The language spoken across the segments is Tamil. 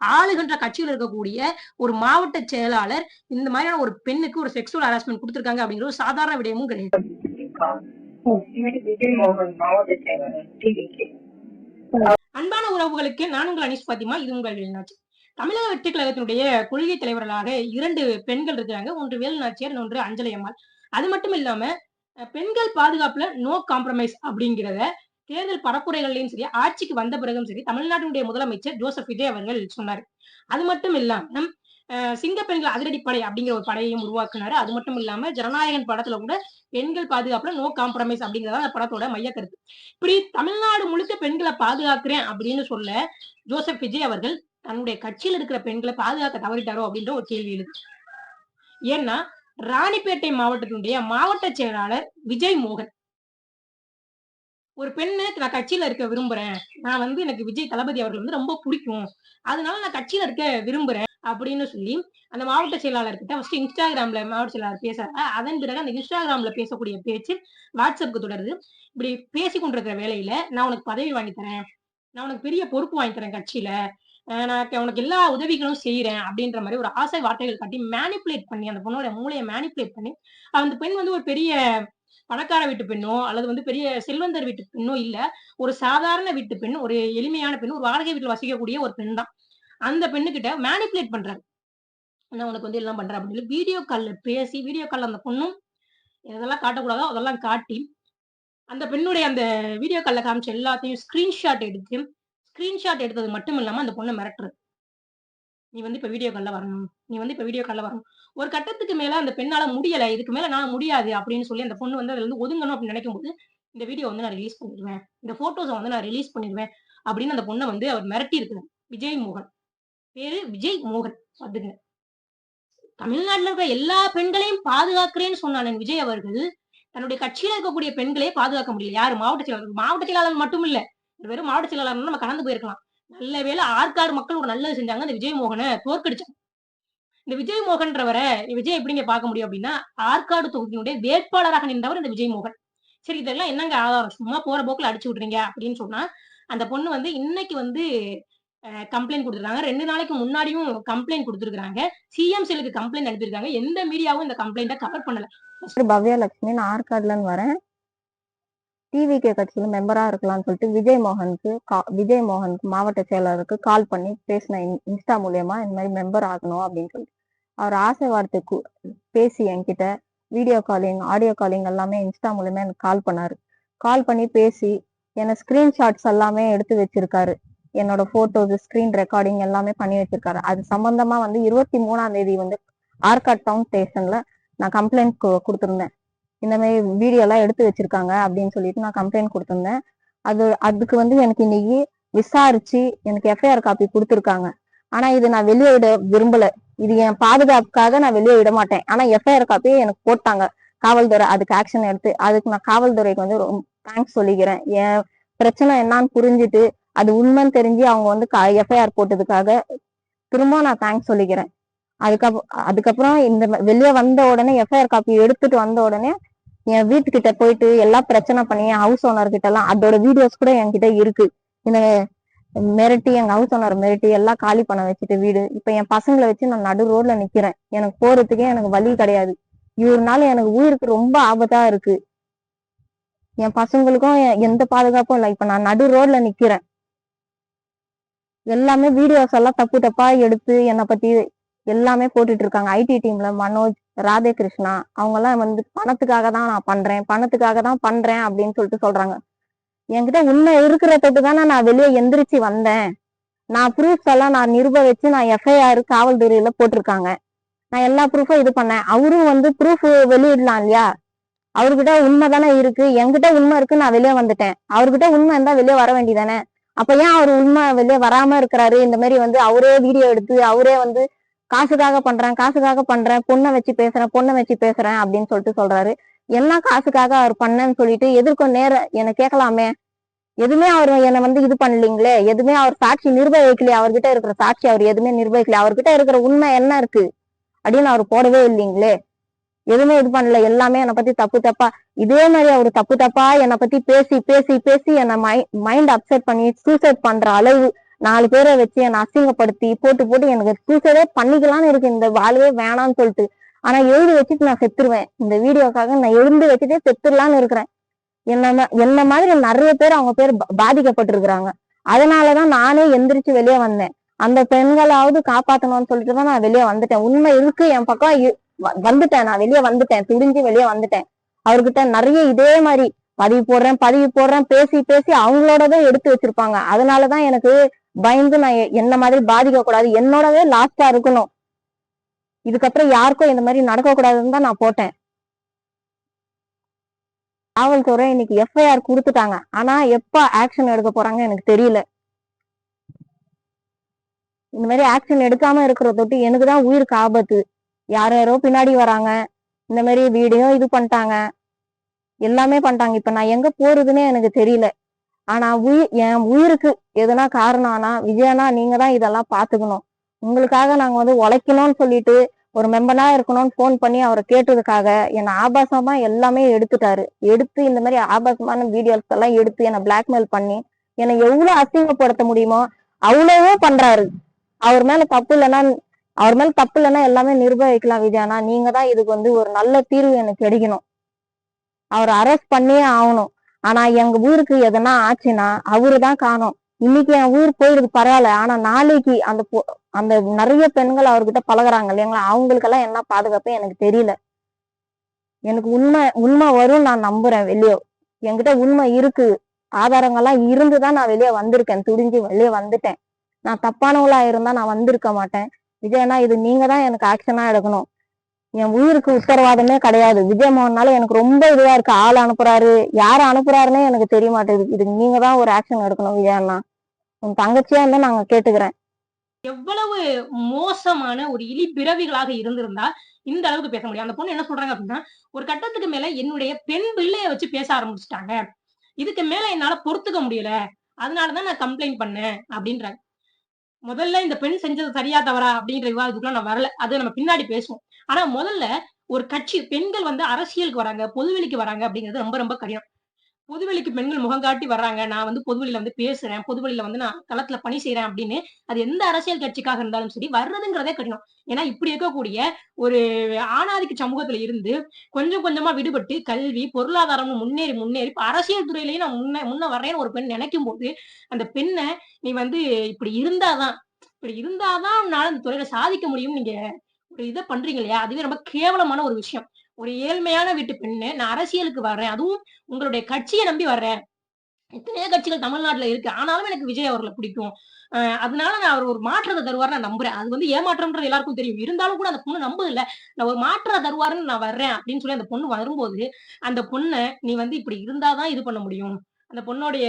ஆளுகின்ற கட்சியில் இருக்கக்கூடிய ஒரு மாவட்ட செயலாளர் இந்த மாதிரியான ஒரு பெண்ணுக்கு ஒரு செக்ஸுவல் ஹராஸ்மெண்ட் கொடுத்திருக்காங்க அப்படிங்கிற ஒரு சாதாரண விடயமும் கிடையாது. அன்பான உறவுகளுக்கு நான் உங்கள் அனீஸ் பாத்திமா, இது உங்கள் வேலுநாச்சி. தமிழக வெற்றி கழகத்தினுடைய கொள்கை தலைவர்களாக 2 பெண்கள் இருக்கிறாங்க. ஒன்று வேலுநாச்சியார், இன்னொன்று அஞ்சலி அம்மாள். அது மட்டும் இல்லாம பெண்கள் பாதுகாப்புல நோ காம்ப்ரமைஸ் அப்படிங்கிறத தேர்தல் பரப்புரைகள்லயும் சரி, ஆட்சிக்கு வந்த பிறகும் சரி, தமிழ்நாட்டினுடைய முதலமைச்சர் ஜோசப் விஜய் அவர்கள் சொன்னார். அது மட்டும் இல்லாம சிங்க பெண்கள் அதிரடிப்படை அப்படிங்கிற ஒரு படையையும் உருவாக்குனாரு. அது மட்டும் இல்லாம ஜனநாயகன் படத்துல கூட பெண்கள் பாதுகாப்புல நோ காம்ப்ரமைஸ் அப்படிங்கிறதா அந்த படத்தோட மைய கருத்து. இப்படி தமிழ்நாடு முழுக்க பெண்களை பாதுகாக்கிறேன் அப்படின்னு சொல்ல ஜோசப் விஜய் அவர்கள் தன்னுடைய கட்சியில் இருக்கிற பெண்களை பாதுகாக்க தவறிட்டாரோ அப்படின்ற ஒரு கேள்வி எழுது. ஏன்னா ராணிப்பேட்டை மாவட்டத்தினுடைய மாவட்ட செயலாளர் விஜய் மோகன் ஒரு பெண்ணு நான் கட்சியில இருக்க விரும்புறேன், நான் எனக்கு விஜய் தளபதி அவர்கள் ரொம்ப பிடிக்கும், அதனால நான் கட்சியில இருக்க விரும்புறேன் அப்படின்னு சொல்லி அந்த மாவட்ட செயலாளர் கிட்ட ஃபர்ஸ்ட் இன்ஸ்டாகிராம்ல மாவட்ட செயலாளர் பேசுறாங்க. அதன் பிறகு அந்த இன்ஸ்டாகிராம்ல பேசக்கூடிய பேச்சு வாட்ஸ்அப்புக்கு தொடருது. இப்படி பேசி கொண்டிருக்கிற வேலையில நான் உனக்கு பதவி வாங்கி தரேன், நான் உனக்கு பெரிய பொறுப்பு வாங்கி தரேன் கட்சியில, நான் உனக்கு எல்லா உதவிகளும் செய்யறேன் அப்படின்ற மாதிரி ஒரு ஆசை வார்த்தைகள் காட்டி மேனிப்புலேட் பண்ணி அந்த பொண்ணோட மூளையை மேனிப்புலேட் பண்ணி அந்த பெண் ஒரு பெரிய பணக்கார வீட்டு பெண்ணோ அல்லது பெரிய செல்வந்தர் வீட்டு பெண்ணோ இல்ல, ஒரு சாதாரண வீட்டு பெண், ஒரு எளிமையான பெண், ஒரு வாடகை வீட்டுல வசிக்கக்கூடிய ஒரு பெண் தான். அந்த பெண்ணு கிட்ட மேனிப்புலேட் பண்றாரு. நான் உனக்கு எல்லாம் பண்றேன் அப்படின்னு சொல்லி வீடியோ கால்ல பேசி, வீடியோ கால்ல அந்த பொண்ணும் எதெல்லாம் காட்டக்கூடாதோ அதெல்லாம் காட்டி அந்த பெண்ணுடைய அந்த வீடியோ கால்ல காமிச்ச எல்லாத்தையும் ஸ்கிரீன்ஷாட் எடுத்தது மட்டும் இல்லாம அந்த பொண்ணை மிரட்டுறது. நீ இப்ப வீடியோ கால்ல வரணும், நீ இப்ப வீடியோ கால்ல வரணும். ஒரு கட்டத்துக்கு மேல அந்த பெண்ணால முடியல, இதுக்கு மேல நான் முடியாது அப்படின்னு சொல்லி அந்த பொண்ணு அதுல இருந்து ஒதுங்கணும் அப்படின்னு நினைக்கும் போது இந்த வீடியோ நான் ரிலீஸ் பண்ணிடுவேன், இந்த போட்டோஸை நான் ரிலீஸ் பண்ணிடுவேன் அப்படின்னு அந்த பொண்ணை அவர் மிரட்டி இருக்கிறார். விஜய் மோகன் பேரு, விஜய் மோகன். பாத்துங்க, தமிழ்நாட்டுல இருக்கிற எல்லா பெண்களையும் பாதுகாக்கிறேன்னு சொன்னான் விஜய் அவர்கள், தன்னுடைய கட்சியில இருக்கக்கூடிய பெண்களே பாதுகாக்க முடியல. யாரு? மாவட்ட செயலாளர் மட்டும் இல்ல, வெறும் மாவட்ட செயலாளர் நம்ம கடந்து போயிருக்கலாம். நல்ல வேலை ஆற்காடு மக்கள் ஒரு நல்லது செஞ்சாங்க, அந்த விஜய் மோகனை தோற்கடிச்சாங்க. இந்த விஜய் மோகன்றவரை விஜய் எப்படிங்க பார்க்க முடியும் அப்படின்னா, ஆற்காடு தொகுதியினுடைய வேட்பாளராக நின்றவர் இந்த விஜய் மோகன். சரி, இதெல்லாம் என்னங்க ஆதாரம்? சும்மா போற போக்குல அடிச்சு விட்டுறீங்க அப்படின்னு சொன்னா அந்த பொண்ணு இன்னைக்கு கம்ப்ளைண்ட் கொடுத்துருக்காங்க. 2 நாளைக்கு முன்னாடியும் கம்ப்ளைண்ட் கொடுத்துருக்காங்க. சிஎம் செல்லுக்கு கம்ப்ளைண்ட் அனுப்பியிருக்காங்க. எந்த மீடியாவும் இந்த கம்ப்ளைண்ட கவர் பண்ணல. பவ்யா லட்சுமி, நான் ஆற்காடுல இருந்து வரேன். டிவிகே கட்சியில மெம்பரா இருக்கலாம்னு சொல்லிட்டு விஜய் மோகனுக்கு மாவட்ட செயலாளருக்கு கால் பண்ணி பேசின இன்ஸ்டா மூலியமா இந்த மாதிரி மெம்பர் ஆகணும் அப்படின்னு சொல்லிட்டு அவர் ஆசை வார்த்தை பேசி என்கிட்ட வீடியோ காலிங், ஆடியோ காலிங் எல்லாமே இன்ஸ்டா மூலியமா எனக்கு கால் பண்ணாரு. கால் பண்ணி பேசி என்ன ஸ்கிரீன்ஷாட்ஸ் எல்லாமே எடுத்து வச்சிருக்காரு. என்னோட போட்டோஸ், ஸ்கிரீன் ரெக்கார்டிங் எல்லாமே பண்ணி வச்சிருக்காரு. அது சம்பந்தமா 23ஆம் தேதி ஆற்காடு டவுன் ஸ்டேஷன்ல நான் கம்ப்ளைண்ட் கொடுத்திருந்தேன். இந்த மாதிரி வீடியோ எல்லாம் எடுத்து வச்சிருக்காங்க அப்படின்னு சொல்லிட்டு நான் கம்ப்ளைண்ட் கொடுத்திருந்தேன். அதுக்கு எனக்கு இன்னைக்கு விசாரிச்சு எனக்கு எஃப்ஐஆர் காப்பி கொடுத்துருக்காங்க. ஆனா இது நான் வெளியே விட விரும்பல. இது என் பாதுகாப்புக்காக நான் வெளியே விட மாட்டேன். ஆனா எஃப்ஐஆர் காப்பியை எனக்கு போட்டாங்க காவல்துறை. அதுக்கு ஆக்ஷன் எடுத்து அதுக்கு நான் காவல்துறைக்கு ரொம்ப தேங்க்ஸ் சொல்லிக்கிறேன். என் பிரச்சனை என்னன்னு புரிஞ்சுட்டு அது உண்மைன்னு தெரிஞ்சு அவங்க எஃப்ஐஆர் போட்டதுக்காக திரும்ப நான் தேங்க்ஸ் சொல்லிக்கிறேன். அதுக்கப்புறம் இந்த வெளியே வந்த உடனே எஃப்ஐஆர் காப்பி எடுத்துட்டு வந்த உடனே என் வீட்டுக்கிட்ட போயிட்டு எல்லாம் பிரச்சனை பண்ணி ஹவுஸ் ஓனர் கிட்ட எல்லாம் அதோட வீடியோஸ் கூட என்கிட்ட இருக்கு. இந்த மிரட்டி, எங்க ஹவுஸ் ஓனர் மிரட்டி எல்லாம் காலி பண்ண வச்சுட்டு வீடு. இப்ப என் பசங்களை வச்சு நான் நடு ரோட்ல நிக்கிறேன். எனக்கு போறதுக்கே எனக்கு வழி கிடையாது. இவருனால எனக்கு உயிருக்கு ரொம்ப ஆபத்தா இருக்கு. என் பசங்களுக்கும் எந்த பாதுகாப்பும் இல்லை. இப்ப நான் நடு ரோட்ல நிக்கிறேன். எல்லாமே வீடியோஸ் எல்லாம் தப்பு தப்பா எடுத்து என்னை பத்தி எல்லாமே போட்டுட்டு இருக்காங்க. ஐடி டீம்ல மனோஜ், ராதேகிருஷ்ணா அவங்க எல்லாம் பணத்துக்காக தான் நான் பண்றேன் அப்படின்னு சொல்லிட்டு சொல்றாங்க. என்கிட்ட உண்மை இருக்கிற தொட்டு தானே நான் வெளியே எந்திரிச்சு வந்தேன். நான் ப்ரூஃப்ஸ் எல்லாம் நான் நிரூப வச்சு நான் எஃப்ஐஆர் காவல்துறையில போட்டிருக்காங்க. நான் எல்லா ப்ரூஃபும் இது பண்ணேன். அவரும் ப்ரூஃப் வெளியிடலாம் இல்லையா? அவர்கிட்ட உண்மை தானே இருக்கு. என்கிட்ட உண்மை இருக்கு, நான் வெளியே வந்துட்டேன். அவர்கிட்ட உண்மை இருந்தா வெளியே வர வேண்டியதானே? அப்ப ஏன் அவர் உண்மை வெளியே வராம இருக்கிறாரு? இந்த மாதிரி அவரே வீடியோ எடுத்து அவரே காசுக்காக பண்றேன், பொண்ணை வச்சு பேசுறேன் அப்படின்னு சொல்லிட்டு சொல்றாரு. எல்லாம் காசுக்காக அவர் பண்ணேன்னு சொல்லிட்டு எதிர்க்கும் என்னை கேட்கலாமே. எதுவுமே அவர் என்னை இது பண்ணலீங்களே. எதுவுமே அவர் சாட்சி நிர்வகிக்கலையே. அவர்கிட்ட இருக்கிற சாட்சி அவர் எதுவுமே நிர்வகிக்கல. அவர்கிட்ட இருக்கிற உண்மை என்ன இருக்கு அப்படின்னு அவர் போடவே இல்லைங்களே. எதுவுமே இது பண்ணல. எல்லாமே என்னை பத்தி தப்பு தப்பா இதே மாதிரி அவரு தப்பு தப்பா என்னை பத்தி பேசி என்னை மைண்ட் அப்செட் பண்ணி சூசைட் பண்ற 4 பேரை வச்சு என்னை அசிங்கப்படுத்தி போட்டு போட்டு எனக்கு சூசைடே பண்ணிக்கலாம்னு இருக்கு, இந்த வாழ்வே வேணாம்னு சொல்லிட்டு. ஆனா எழுதி வச்சுட்டு நான் செத்துருவேன், இந்த வீடியோக்காக நான் எழுந்து வச்சுட்டே செத்துடலான்னு இருக்கிறேன். என்ன மாதிரி நிறைய பேர் அவங்க பேர் பாதிக்கப்பட்டிருக்கிறாங்க. அதனாலதான் நானே எந்திரிச்சு வெளியே வந்தேன். அந்த பெண்களாவது காப்பாத்தணும்னு சொல்லிட்டு தான் நான் வெளியே வந்துட்டேன். உண்மை இருக்கு என் பக்கம் வந்துட்டேன், நான் வெளியே வந்துட்டேன், துடிஞ்சு வெளியே வந்துட்டேன். அவர்கிட்ட நிறைய இதே மாதிரி பதிவு போடுறேன் பேசி பேசி அவங்களோடதான் எடுத்து வச்சிருப்பாங்க. அதனாலதான் எனக்கு பயந்து நான் என்ன மாதிரி பாதிக்க கூடாது, என்னோடவே லாஸ்டா இருக்கணும், இதுக்கப்புறம் யாருக்கும் இந்த மாதிரி நடக்க கூடாதுன்னு தான் நான் போட்டேன். காவல்துறை இன்னைக்கு எஃப்ஐஆர் கொடுத்துட்டாங்க. ஆனா எப்ப ஆக்ஷன் எடுக்க போறாங்க எனக்கு தெரியல. இந்த மாதிரி ஆக்ஷன் எடுக்காம இருக்கிற தொட்டு எனக்குதான் உயிருக்கு ஆபத்து. யாரோ பின்னாடி வராங்க, இந்த மாதிரி வீடியோ இது பண்ணிட்டாங்க, எல்லாமே பண்ணிட்டாங்க. இப்ப நான் எங்க போறதுன்னே எனக்கு தெரியல. ஆனா என் உயிருக்கு எதுனா காரணம்னா விஜயனா நீங்க தான் இதெல்லாம் பாத்துக்கணும். உங்களுக்காக நாங்க வந்து உழைக்கணும்னு சொல்லிட்டு ஒரு மெம்பரா இருக்கணும்னு போன் பண்ணி அவரை கேட்டதுக்காக என்னை ஆபாசமா எல்லாமே எடுத்துட்டாரு. எடுத்து இந்த மாதிரி ஆபாசமான வீடியோஸ் எல்லாம் எடுத்து என்னை பிளாக்மெயில் பண்ணி என்னை எவ்வளவு அசிங்கப்படுத்த முடியுமோ அவ்வளவோ பண்றாரு. அவர் மேல தப்பு இல்லைன்னா எல்லாமே நிர்வகிக்கலாம். விஜயானா நீங்க தான் இதுக்கு வந்து ஒரு நல்ல தீர்வு எனக்கு கிடைக்கணும், அவர் அரெஸ்ட் பண்ணியே ஆகணும். ஆனா எங்க ஊருக்கு எதனா ஆச்சுன்னா அவருதான் காணும். இன்னைக்கு என் ஊர் போயிருக்கு பரவாயில்ல, ஆனா நாளைக்கு அந்த நிறைய பெண்கள் அவர்கிட்ட பழகுறாங்க இல்லைங்களா, அவங்களுக்கெல்லாம் என்ன பாதுகாப்பு எனக்கு தெரியல. எனக்கு உண்மை வரும் நான் நம்புறேன். வெளியே என்கிட்ட உண்மை இருக்கு, ஆதாரங்கள்லாம் இருந்துதான் நான் வெளியே வந்திருக்கேன், துடிஞ்சு வெளியே வந்துட்டேன். நான் தப்பானவங்களா இருந்தா நான் வந்திருக்க மாட்டேன். விஜயனா இது நீங்க தான் எனக்கு ஆக்ஷனா எடுக்கணும். என் உயிருக்கு உத்தரவாதமே கிடையாது. விஜயமோகன்னால எனக்கு ரொம்ப இதுவா இருக்கு. ஆள் அனுப்புறாரு, யார அனுப்புறாருன்னே எனக்கு தெரிய மாட்டேங்குது. இதுக்கு நீங்க தான் ஒரு ஆக்ஷன் எடுக்கணும் விஜயண்ணா. உன் தங்கச்சியா இருந்தா நாங்க கேட்டுக்கிறேன். எவ்வளவு மோசமான ஒரு இழி பிறவிகளாக இருந்திருந்தா இந்த அளவுக்கு பேச முடியும். அந்த பொண்ணு என்ன சொல்றாங்க அப்படின்னா, ஒரு கட்டத்துக்கு மேல என்னுடைய பெண் பிள்ளைய வச்சு பேச ஆரம்பிச்சுட்டாங்க, இதுக்கு மேல என்னால பொறுத்துக்க முடியல, அதனாலதான் நான் கம்ப்ளைண்ட் பண்ணேன் அப்படின்றாங்க. முதல்ல இந்த பெண் செஞ்சது சரியா தவறா அப்படின்ற விவாதத்துக்குள்ள நான் வரல, அது நம்ம பின்னாடி பேசுவோம். ஆனா முதல்ல ஒரு கட்சி பெண்கள் வந்து அரசியலுக்கு வராங்க, பொதுவெளிக்கு வராங்க அப்படிங்கிறது ரொம்ப ரொம்ப கடினம். பொதுவெளிக்கு பெண்கள் முகங்காட்டி வர்றாங்க, நான் வந்து பொதுவெளியில வந்து பேசுறேன், பொதுவெளியில வந்து நான் களத்துல பணி செய்யறேன் அப்படின்னு, அது எந்த அரசியல் கட்சிக்காக இருந்தாலும் சரி வர்றதுங்கிறதே கடினம். ஏன்னா இப்படி இருக்கக்கூடிய ஒரு ஆணாதிக்க சமூகத்துல இருந்து கொஞ்சம் கொஞ்சமா விடுபட்டு கல்வி பொருளாதாரமும் முன்னேறி முன்னேறி அரசியல் துறையிலேயே நான் முன்ன வர்றேன்னு ஒரு பெண் நினைக்கும் போது, அந்த பெண்ணை நீ வந்து இப்படி இருந்தாதான் உன்னால அந்த துறையில சாதிக்க முடியும், நீங்க ஒரு இதை பண்றீங்க இல்லையா, அதுவே ரொம்ப கேவலமான ஒரு விஷயம். ஒரு ஏழ்மையான வீட்டு பெண்ணு நான் அரசியலுக்கு வர்றேன், அதுவும் உங்களுடைய கட்சியை நம்பி வர்றேன், எத்தனையோ கட்சிகள் தமிழ்நாட்டுல இருக்கு, ஆனாலும் எனக்கு விஜய் அவர்களை பிடிக்கும், அதனால நான் அவர் ஒரு மாற்றத்தை தருவார் நான் நம்புறேன். அது வந்து ஏமாற்றம்ன்றது எல்லாருக்கும் தெரியும், இருந்தாலும் கூட அந்த பொண்ணு நம்புது இல்ல, நான் ஒரு மாற்றத்தை தருவாருன்னு நான் வர்றேன் அப்படின்னு சொல்லி அந்த பொண்ணு வரும்போது, அந்த பொண்ணை நீ வந்து இப்படி இருந்தாதான் இது பண்ண முடியும், அந்த பொண்ணுடைய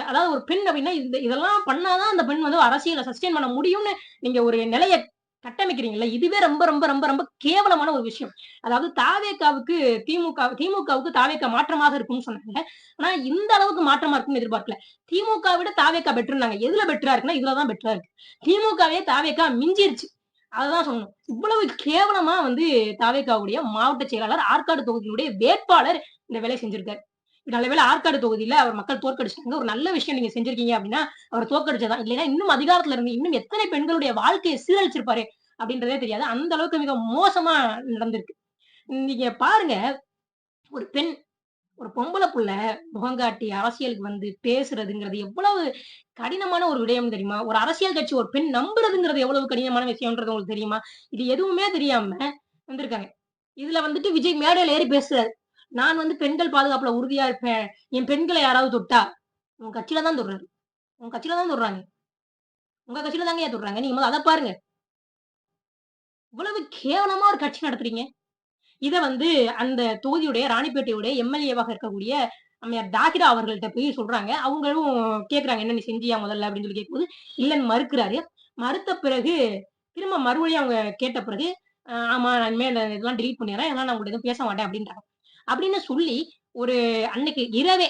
அதாவது ஒரு பெண் அப்படின்னா இதெல்லாம் பண்ணாதான் அந்த பெண் வந்து அரசியலை சஸ்டெயின் பண்ண முடியும்னு நீங்க ஒரு நிலையை கட்டமைக்கிறீங்கல்ல, இதுவே ரொம்ப ரொம்ப ரொம்ப ரொம்ப கேவலமான ஒரு விஷயம். அதாவது தாவேகாவுக்கு திமுகவுக்கு தாவேகா மாற்றமாக இருக்கும்னு சொன்னாங்க. ஆனா இந்த அளவுக்கு மாற்றமா இருக்கும்னு எதிர்பார்க்கல. திமுக விட தாவேகா பெட்டர்னாங்க. எதுல பெட்டரா இருக்குன்னா இதுலதான் பெட்டரா இருக்கு. திமுகவே தாவேகா மிஞ்சிருச்சு. அததான் சொல்லணும். இவ்வளவு கேவலமா வந்து தாவேகாவுடைய மாவட்ட செயலாளர் ஆற்காடு தொகுதியினுடைய வேட்பாளர் இந்த வேலையை செஞ்சிருக்காரு. நல்ல வேளை ஆற்காடு தொகுதியில அவர் மக்கள் தோற்கடிச்சிட்டாங்க. ஒரு நல்ல விஷயம் நீங்க செஞ்சிருக்கீங்க அப்படின்னா அவர் தோற்கடிச்சதான். இல்லைன்னா இன்னும் அதிகாரத்துல இருந்து இன்னும் எத்தனை பெண்களுடைய வாழ்க்கையை சீரழிச்சிருப்பாரு அப்படின்றதே தெரியாது. அந்த அளவுக்கு மிக மோசமா நடந்திருக்கு. நீங்க பாருங்க, ஒரு பெண் ஒரு பொம்பளை புள்ள முகங்காட்டி அரசியலுக்கு வந்து பேசுறதுங்கிறது எவ்வளவு கடினமான ஒரு விடயம் தெரியுமா? ஒரு அரசியல் கட்சி ஒரு பெண் நம்புறதுங்கிறது எவ்வளவு கடினமான விஷயம்ன்றது உங்களுக்கு தெரியுமா? இது எதுவுமே தெரியாம வந்திருக்காங்க. இதுல வந்துட்டு விஜய் மேடையில ஏறி பேசுறாரு, நான் வந்து பெண்கள் பாதுகாப்புல உறுதியா இருப்பேன், என் பெண்களை யாராவது தொட்டா உங்க கட்சியில தான் தொடுறாரு, உங்க கட்சியில தான் தொடுறாங்க, உங்க கட்சியில தாங்க ஏன் தொடுறாங்க, நீங்க அதை பாருங்க. இவ்வளவு கேவலமா ஒரு கட்சி நடத்துறீங்க. இத வந்து அந்த தொகுதியுடைய ராணிப்பேட்டையுடைய எம்எல்ஏவாக இருக்கக்கூடிய அம்மையார் தாகிரா அவர்கள்ட்ட போய் சொல்றாங்க. அவங்களும் கேக்குறாங்க, என்ன நீ செஞ்சியா முதல்ல அப்படின்னு சொல்லி கேட்கும்போது இல்லன்னு மறுக்கிறாரு. மறுத்த பிறகு திரும்ப மறுபடியும் அவங்க கேட்ட பிறகு ஆமா நான் இனிமே இதெல்லாம் டெலீட் பண்ணிடுறேன், அதனால நான் உங்கள்ட்ட எதுவும் பேச மாட்டேன் அப்படின்றாங்க. அப்படின்னு சொல்லி ஒரு அன்னைக்கு இரவே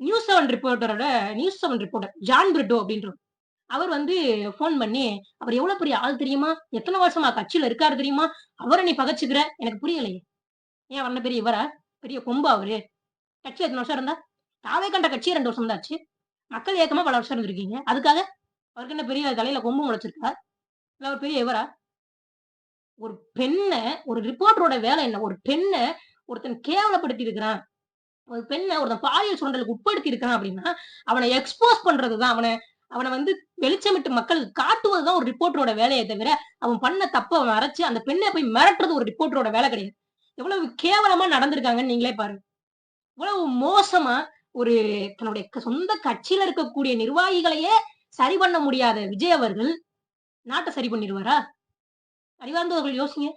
நியூஸ் 7 ரிப்போர்ட்டர் ஜான் பிரிட்டோ அப்படின்றவர் அவர் வந்து போன் பண்ணி, அவர் எவ்வளவு பெரிய ஆள் தெரியுமா, எத்தனை வருஷமா கட்சியில இருக்காரு தெரியுமா, அவரை நீ பகச்சுக்கிற, எனக்கு புரியலையே, ஏன் வந்த பெரிய இவரா, பெரிய கொம்பா அவரு, கட்சியில எத்தனை வருஷம் இருந்தா, தாவே கண்ட கட்சியே 2 வருஷம் தான் ஆச்சு, மக்கள் இயக்கமா பல வருஷம் இருந்திருக்கீங்க. அதுக்காக அவருக்கு என்ன பெரிய தலையில கொம்பு முளைச்சிருக்கா? இல்ல அவர் பெரிய இவரா? ஒரு பெண்ண ஒரு ரிப்போர்ட்டரோட வேலை என்ன? ஒரு பெண்ண ஒருத்தன் கேவலப்படுத்தி இருக்கிறான். ஒரு பெண்ண ஒருத்தன் பாலியல் சுரண்டலுக்கு உட்படுத்தி இருக்கான் அப்படின்னா, அவன எக்ஸ்போஸ் பண்றதுதான். அவன அவன வந்து வெளிச்சமிட்டு மக்களுக்கு காட்டுவதுதான் ஒரு ரிப்போர்ட்டரோட வேலையே தவிர, அவன் பண்ண தப்ப மறைச்சு அந்த பெண்ண போய் மிரட்டுறது ஒரு ரிப்போர்ட்டரோட வேலை கிடையாது. எவ்வளவு கேவலமா நடந்திருக்காங்கன்னு நீங்களே பாருங்க. இவ்வளவு மோசமா ஒரு தன்னுடைய சொந்த கட்சியில இருக்கக்கூடிய நிர்வாகிகளையே சரி பண்ண முடியாத விஜய் அவர்கள் நாட்டை சரி பண்ணிடுவாரா? அறிவார்ந்தவர்கள் யோசிங்க.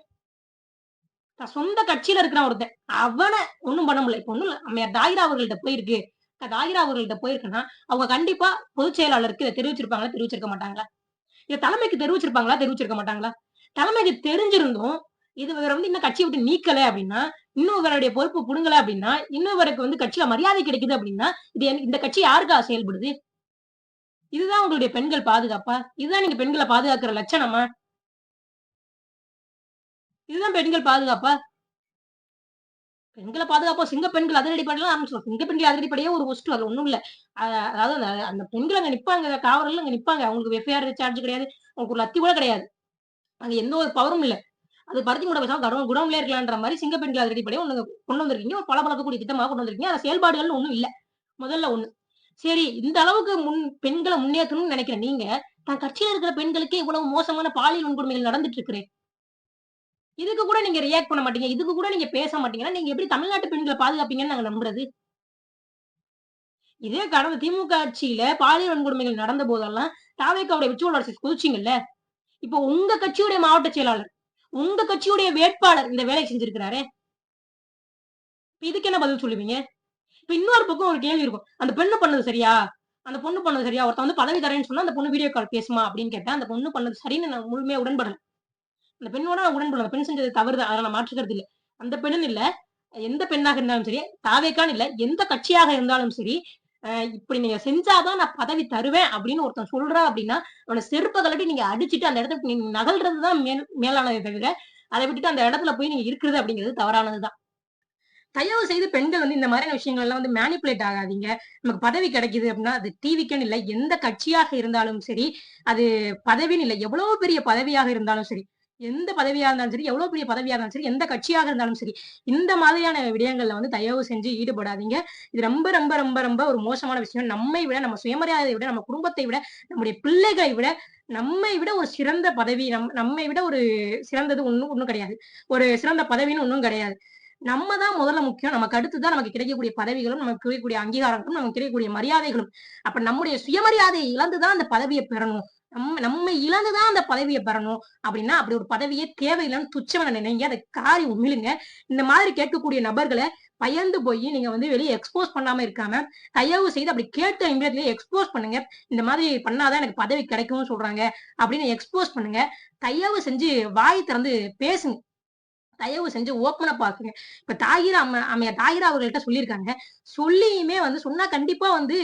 தன் சொந்த கட்சியில இருக்கிற ஒருத்தன் அவன ஒண்ணும் பண்ண முடியல. இப்ப ஒண்ணும் இல்ல. அம்மையார் தாயிரா அவர்கள்ட்ட போயிருக்கு. தாயிரா அவர்கள்ட்ட போயிருக்குன்னா, அவங்க கண்டிப்பா பொதுச் செயலாளருக்கு இத தெரிவிச்சிருப்பாங்களா? தெரிவிச்சிருக்க மாட்டாங்களா? இத தலைமைக்கு தெரிவிச்சிருப்பாங்களா? தெரிவிச்சிருக்க மாட்டாங்களா? தலைமைக்கு தெரிஞ்சிருந்தும், இது இவர வந்து இன்னும் கட்சிய விட்டு நீக்கல அப்படின்னா, இன்னும் இவருடைய பொறுப்பு புடுங்கல அப்படின்னா, இன்னும் இவருக்கு வந்து கட்சியில மரியாதை கிடைக்குது அப்படின்னா, இது இந்த கட்சி யாருக்காக செயல்படுது? இதுதான் உங்களுடைய பெண்கள் பாதுகாப்பா? இதுதான் நீங்க பெண்கள பாதுகாக்கிற லட்சணமா? இதுதான் பெண்கள் பாதுகாப்பா? பெண்கள பாதுகாப்போம். சிங்க பெண்கள் அதிரடிப்படைலாம் ஆரம்பிச்சுரும். சிங்க பெண்கள் அதிரடிப்படையே ஒரு ஒஸ்ட் அதுல ஒண்ணும் இல்ல. அதாவது அந்த அந்த பெண்கள் அங்க நிப்பாங்க. காவலர்கள் அங்க நிப்பாங்க. அவங்களுக்கு எஃப்ஐஆர் சார்ஜ் கிடையாது. அவங்களுக்கு ஒரு லத்தி கூட கிடையாது. அங்க எந்த ஒரு பவரும் இல்ல. அது பருத்தி மூட பேசாம குடோன்லயே இருக்கலான்ற மாரி சிங்க பெண்கள் அதிரடிப்படையே ஒண்ணு கொண்டு வந்திருக்கீங்க. ஒரு பளபளக்கக்கூடிய திட்டமா கொண்டு வந்திருக்கீங்க. அது செயல்பாடுகள்னு ஒண்ணும் இல்ல. முதல்ல ஒண்ணு. சரி இந்த அளவுக்கு பெண்கள முன்னேத்தணும்னு நெனைக்கிற நீங்க, தன் கட்சியில இருக்கிற பெண்களுக்கே இவ்வளவு மோசமான பாலியல் வன்கொடுமைகள் நடந்துட்டு இருக்குதே. இதுக்கு கூட நீங்க ரியாக்ட் பண்ண மாட்டீங்க. இதுக்கு கூட நீங்க பேச மாட்டீங்கன்னா, நீங்க எப்படி தமிழ்நாட்டு பெண்கள பாதுகாப்பீங்கன்னு நாங்க நம்புறது? இதே கடந்த திமுக ஆட்சியில பாலியல் வன்கொடுமைகள் நடந்த போதெல்லாம், தாவேக்காவுடைய விர்ச்சுவல் அரசியல் குதிச்சீங்கல்ல. இப்போ உங்க கட்சியுடைய மாவட்ட செயலாளர், உங்க கட்சியுடைய வேட்பாளர் இந்த வேலைய செஞ்சிருக்கிறாரே. இதுக்கு என்ன பதில் சொல்லுவீங்க? இப்ப இன்னொரு பக்கம் ஒரு கேள்வி இருக்கும். அந்த பெண்ணு பண்ணது சரியா? அந்த பொண்ணு பண்ணது சரியா? ஒருத்தன் வந்து பதவி தரேன்னு சொன்னா, அந்த பொண்ணு வீடியோ கால் பேசுமா? அப்படின்னு கேட்டா, அந்த பொண்ணு பண்ணது சரின்னு நான் முழுமையா உடன்படல. அந்த பெண்ணோட நான் உடன்படல. அந்த பெண் செஞ்சது தவறு தான். அத நான் மாற்றுக்கிறது இல்ல. அந்த பெண்ணுன்னு இல்ல. எந்த பெண்ணாக இருந்தாலும் சரி, தாவேக்கான்னு இல்ல, எந்த கட்சியாக இருந்தாலும் சரி, இப்படி நீங்க செஞ்சா தான் நான் பதவி தருவேன் அப்படின்னு ஒருத்தன் சொல்றான் அப்படின்னா, அவன செருப்ப கழட்டி நீங்க அடிச்சுட்டு அந்த இடத்த நீங்க நகல்றது தான் மேலானதே தவிர, அத விட்டுட்டு அந்த இடத்துல போய் நீங்க இருக்கிறது அப்படிங்கிறது தவறானது தான். தயவு செய்து பெண்கள் வந்து இந்த மாதிரியான விஷயங்கள் எல்லாம் வந்து மேனிபுலேட் ஆகாதீங்க. நமக்கு பதவி கிடைக்குது அப்படின்னா, அது டிவிக்குன்னு இல்ல, எந்த கட்சியாக இருந்தாலும் சரி, அது பதவின்னு இல்ல, எவ்வளவு பெரிய பதவியாக இருந்தாலும் சரி, எந்த பதவியா இருந்தாலும் சரி, எவ்வளவு பெரிய பதவியா இருந்தாலும் சரி, எந்த கட்சியாக இருந்தாலும் சரி, இந்த மாதிரியான விடயங்கள்ல வந்து தயவு செஞ்சு ஈடுபடாதீங்க. இது ரொம்ப ரொம்ப ரொம்ப ரொம்ப ஒரு மோசமான விஷயம். நம்மை விட, நம்ம சுயமரியாதையை விட, நம்ம குடும்பத்தை விட, நம்முடைய பிள்ளைகளை விட, நம்மை விட ஒரு சிறந்த பதவி, நம்மை விட ஒரு சிறந்தது ஒண்ணும் கிடையாது. ஒரு சிறந்த பதவின்னு ஒண்ணும் கிடையாது. நம்ம தான் முதல்ல முக்கியம். நமக்கு அடுத்து தான் நமக்கு கிடைக்கக்கூடிய பதவிகளும், நமக்கு கிடைக்கக்கூடிய அங்கீகாரங்களும், நமக்கு கிடைக்கக்கூடிய மரியாதைகளும். அப்ப நம்முடைய சுயமரியாதையை இழந்து தான் அந்த பதவிய பெறணும். நம்மை இழந்து தான் அந்த பதவிய பெறணும். அப்படின்னா, அப்படி ஒரு பதவியே தேவையில்லைன்னு துச்சமென நினைங்க. அத காரி உமிழுங்க. இந்த மாதிரி கேட்கக்கூடிய நபர்கள பயந்து போய் நீங்க வந்து வெளிய எக்ஸ்போஸ் பண்ணாம இருக்காம, தயவு செய்து அப்படி கேட்ட நிமிடத்திலேயே எக்ஸ்போஸ் பண்ணுங்க. இந்த மாதிரி பண்ணாதான் எனக்கு பதவி கிடைக்கும்னு சொல்றாங்க அப்படின்னு எக்ஸ்போஸ் பண்ணுங்க. தயவு செஞ்சு வாய் திறந்து பேசுங்க. தயவு செஞ்சு ஓப்பனா பாக்குங்க. இப்ப அம்மையார் தாயிரா அவர்கள்ட்ட சொல்லியிருக்காங்க. சொல்லியுமே வந்து சொன்னா கண்டிப்பா வந்து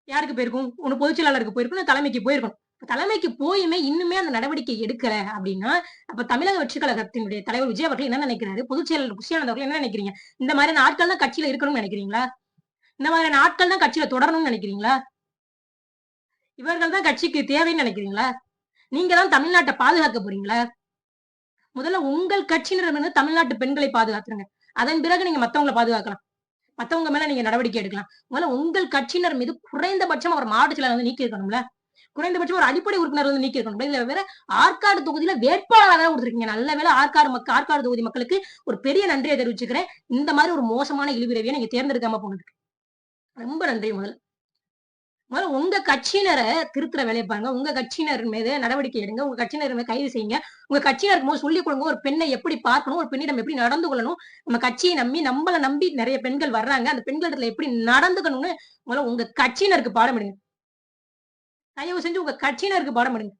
யாருக்கு போயிருக்கும்? ஒண்ணு பொதுச் செயலாளருக்கு போயிருக்கும், இல்ல தலைமைக்கு போயிருக்கணும். தலைமைக்கு போயுமே இன்னுமே அந்த நடவடிக்கை எடுக்கல அப்படின்னா, அப்ப தமிழக வெற்றிக் கழகத்தினுடைய தலைவர் விஜய் அவர்கள் என்ன நினைக்கிறாரு? பொதுச் செயலாளர் கிருஷ்ணானந்த் அவர்கள் என்ன நினைக்கிறீங்க? இந்த மாதிரியான ஆட்கள் தான் கட்சியில இருக்கணும்னு நினைக்கிறீங்களா? இந்த மாதிரியான ஆட்கள் தான் கட்சியில தொடரணும்னு நினைக்கிறீங்களா? இவர்கள் தான் கட்சிக்கு தேவைன்னு நினைக்கிறீங்களா? நீங்க தான் தமிழ்நாட்ட பாதுகாக்க போறீங்களா? முதல்ல உங்கள் கட்சியினர் தமிழ்நாட்டு பெண்களை பாதுகாத்துருங்க. அதன் பிறகு நீங்க மத்தவங்கள பாதுகாக்கலாம். மத்தவங்க மேல நீங்க நடவடிக்கை எடுக்கலாம். முதல்ல உங்கள் கட்சியினர் மீது குறைந்தபட்சம் அவர் மாவட்ட செயலாளர் வந்து நீக்கி இருக்கணும்ல. குறைந்தபட்சம் ஒரு அடிப்படை உறுப்பினர் வந்து நீக்கி இருக்கணும். இதுல வேற ஆற்காடு தொகுதியில வேட்பாளராக கொடுத்திருக்கீங்க. நல்ல வேளை ஆற்காடு தொகுதி மக்களுக்கு ஒரு பெரிய நன்றியை தெரிவிச்சுக்கிறேன். இந்த மாதிரி ஒரு மோசமான இழிபிறவியை நீங்க தேர்ந்தெடுக்காம போனதுக்கு. ரொம்ப நன்றி முதல்ல. முதல்ல உங்க கட்சியினரை திருத்துற வேலையை பாருங்க. உங்க கட்சியினர் மீது நடவடிக்கை எடுங்க. உங்க கட்சியினர் மீது கைது செய்யுங்க. உங்க கட்சியினருக்கு போது சொல்லிக் கொடுங்க. ஒரு பெண்ணை எப்படி பார்க்கணும், ஒரு பெண்ணிடம் எப்படி நடந்து கொள்ளணும். நம்ம கட்சியை நம்பி, நம்மள நம்பி நிறைய பெண்கள் வர்றாங்க. அந்த பெண்களிடத்துல எப்படி நடந்துக்கணும்னு முதல்ல உங்க கட்சியினருக்கு பாடம் எடுங்க. தயவு செஞ்சு உங்க கட்சியினருக்கு பாடம் எடுங்க.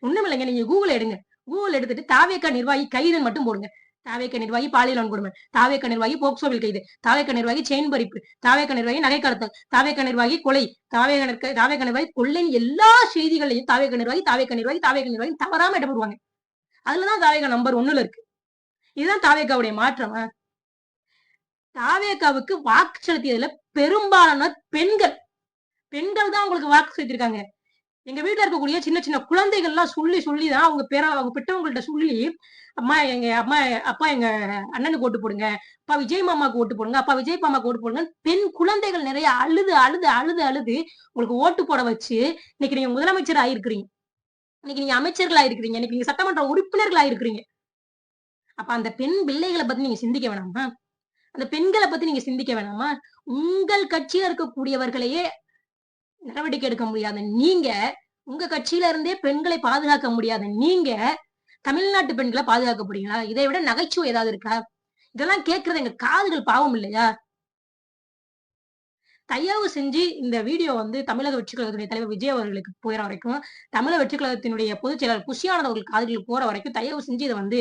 ஒண்ணும் இல்லைங்க. நீங்க கூகுள் எடுங்க. கூகுள் எடுத்துட்டு தாவேக்கா நிர்வாகி கைதுன்னு மட்டும் போடுங்க. தாவேக்க நிர்வாகி பாலியல் வன்கொடுமை, தாவேக்க நிர்வாகி போக்சோவில் கைது, தாவேக்க நிர்வாகி செயின் பறிப்பு, தாவேக்க நிர்வாகி நகை கடத்தல், தாவேக்க நிர்வாகி கொலை, தாவேக்க நிர்வாகி கொள்ளைன்னு எல்லா செய்திகளையும் தாவேக்க நிர்வாகி தவறாம இடம் போடுவாங்க. அதுலதான் தாவேக்கா நம்பர் 1ல இருக்கு. இதுதான் தாவேக்காவுடைய மாற்றமா? தாவேக்காவுக்கு வாக்கு செலுத்தியதுல பெரும்பாலான பெண்கள். பெண்கள் தான் உங்களுக்கு வாக்கு செலுத்திருக்காங்க. எங்க வீட்ல இருக்கக்கூடிய சின்ன சின்ன குழந்தைகள்லாம் சொல்லி தான் அவங்க பெற்றவங்கள்ட்ட சொல்லி, அம்மா அப்பா எங்க அண்ணனுக்கு ஓட்டு போடுங்க. அப்பா விஜய் மாமாக்கு ஓட்டு போடுங்க. அப்பா விஜய் மாமாக்கு ஓட்டு போடுங்க. பெண் குழந்தைகள் நெறைய அழுது உங்களுக்கு ஓட்டு போட வச்சு, இன்னைக்கு நீங்க முதலமைச்சர் ஆயிருக்கிறீங்க. இன்னைக்கு நீங்க அமைச்சர்கள் ஆயிருக்கிறீங்க. இன்னைக்கு நீங்க சட்டமன்ற உறுப்பினர்கள் ஆயிருக்கிறீங்க. அப்ப அந்த பெண் பிள்ளைகள பத்தி நீங்க சிந்திக்க வேணாமா? அந்த பெண்கள பத்தி நீங்க சிந்திக்க வேணாமா? உங்கள் கட்சியில இருக்கக்கூடியவர்களையே நடவடிக்கை எடுக்க முடியாத நீங்க, உங்க கட்சியில இருந்தே பெண்களை பாதுகாக்க முடியாத நீங்க, தமிழ்நாட்டு பெண்கள பாதுகாக்க போறீங்களா? இதை விட நகைச்சுவை ஏதாவது இருக்கா? இதெல்லாம் கேட்கிறது எங்க காதுகள் பாவம் இல்லையா? தயவு செஞ்சு இந்த வீடியோ வந்து தமிழக வெற்றிக் கழகத்துடைய தலைவர் விஜய் அவர்களுக்கு போயிற வரைக்கும், தமிழக வெற்றிக் கழகத்தினுடைய பொதுச் செயலாளர் புஷி ஆனந்த் அவர்கள் காதுகளுக்கு போற வரைக்கும், தயவு செஞ்சு இத வந்து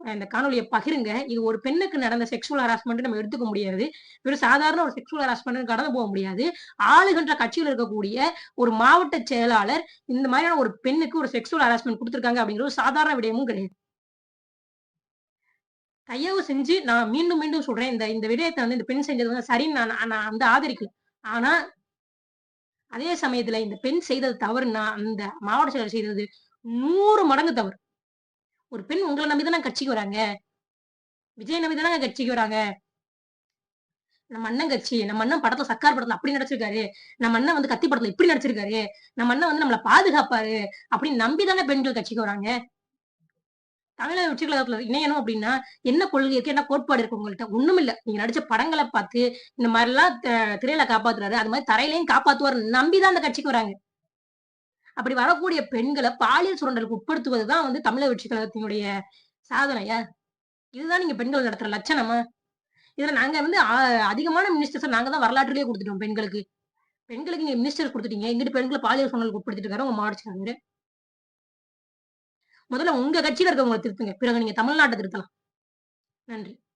இந்த காணொளிய பகிருங்க. இது ஒரு பெண்ணுக்கு நடந்த செக்சுவல் ஹராஸ்மென்ட் நம்ம எடுத்துக்க முடியாது. வெறும் சாதாரண ஒரு செக்சுவல் ஹராஸ்மென்ட்ன்னு கடந்து போக முடியாது. ஆளுகின்ற கட்சியில இருக்கக்கூடிய ஒரு மாவட்ட செயலாளர் இந்த மாதிரியான ஒரு பெண்ணுக்கு ஒரு செக்சுவல் ஹராஸ்மென்ட் குடுத்திருக்காங்க அப்படிங்கிற ஒரு சாதாரண விடயமும் கிடையாது. தயவு செஞ்சு நான் மீண்டும் மீண்டும் சொல்றேன். இந்த இந்த விடயத்த வந்து இந்த பெண் செஞ்சது வந்து சரின்னு நான் நான் வந்து ஆதரிக்கல. ஆனா, அதே சமயத்துல இந்த பெண் செய்தது தவறுன்னா, அந்த மாவட்ட செயலர் செய்தது 100 மடங்கு தவறு. ஒரு பெண் உங்கள நம்பி தான கட்சிக்கு வராங்க. விஜய நம்பி தானங்க கட்சிக்கு வராங்க. நம்ம அண்ணன் கட்சி. நம்ம அண்ணன் படத்துல சர்க்கார் படத்துல அப்படி நடிச்சிருக்காரு. நம்ம அண்ணன் வந்து கத்தி படத்துல இப்படி நடிச்சிருக்காரு. நம்ம அண்ணன் வந்து நம்மள பாதுகாப்பாரு. அப்படின்னு நம்பி தானே பெண்கள் கட்சிக்கு வராங்க. தமிழக வெற்றி கழகத்துல இணையணும் அப்படின்னா, என்ன கொள்கை இருக்கு? என்ன கோட்பாடு இருக்கு உங்கள்ட்ட? ஒண்ணுமில்ல. நீங்க நடிச்ச படங்கள பார்த்து, இந்த மாரிலாம் திரையில காப்பாத்துறாரு. அது மாரி தரையிலயும் காப்பாத்துவாருன்னு நம்பி தான் அந்த கட்சிக்கு வராங்க. அப்படி வரக்கூடிய பெண்கள பாலியல் சுரண்டலுக்கு உட்படுத்துவது தான் வந்து தமிழக வெற்றி கழகத்தினுடைய சாதனையா? இதுதான் நீங்க பெண்கள் நடத்துற லட்சணமா? இதுல நாங்க வந்து அதிகமான மினிஸ்டர்ஸ நாங்க தான் வரலாற்றிலேயே குடுத்துட்டோம் பெண்களுக்கு. பெண்களுக்கு நீங்க மினிஸ்டர் குடுத்துட்டீங்க. எங்கிட்டு பெண்கள பாலியல் சுரண்டலுக்கு உட்படுத்திட்டு இருக்காரு உங்க மாவட்ட செயலாளரு. முதல்ல உங்க கட்சியில இருக்கவங்கள திருத்துங்க. பிறகு நீங்க தமிழ்நாட்ட திருத்தலாம். நன்றி.